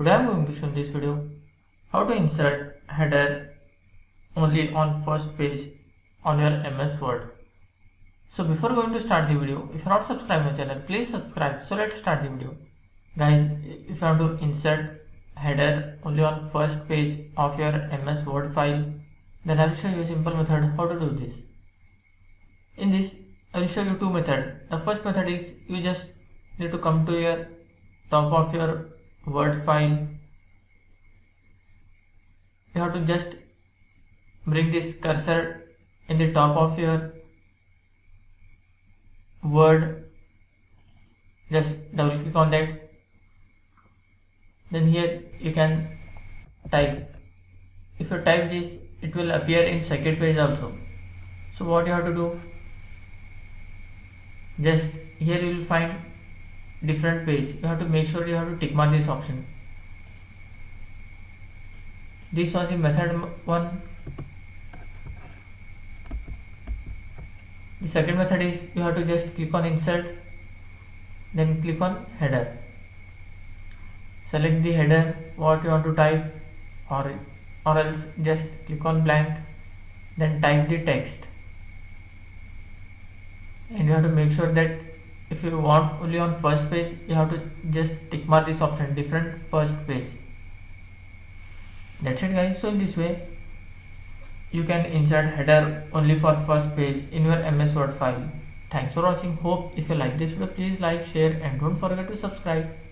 Today I am going to show in this video how to insert header only on first page on your MS Word. So before going to start the video, if you are not subscribed my channel, please subscribe. So let's start the video. Guys, if you want to insert header only on first page of your MS Word file, then I will show you a simple method how to do this. In this, I will show you two methods. The first method is you just need to come to your top of your Word file. You have to just bring this cursor in the top of your Word. Just double click on that. Then here you can type. If you type this, it will appear in second page also. So what you have to do, just here you will find different page. You have to make sure you have to tick mark this option. This was the method 1. The second method is you have to just click on insert, then click on header. Select the header what you want to type, or else just click on blank, then type the text. And you have to make sure that if you want only on first page, you have to just tick mark this option, different first page. That's it guys. So in this way you can insert header only for first page in your MS Word file. Thanks for watching. Hope if you like this video, please like, share and don't forget to subscribe.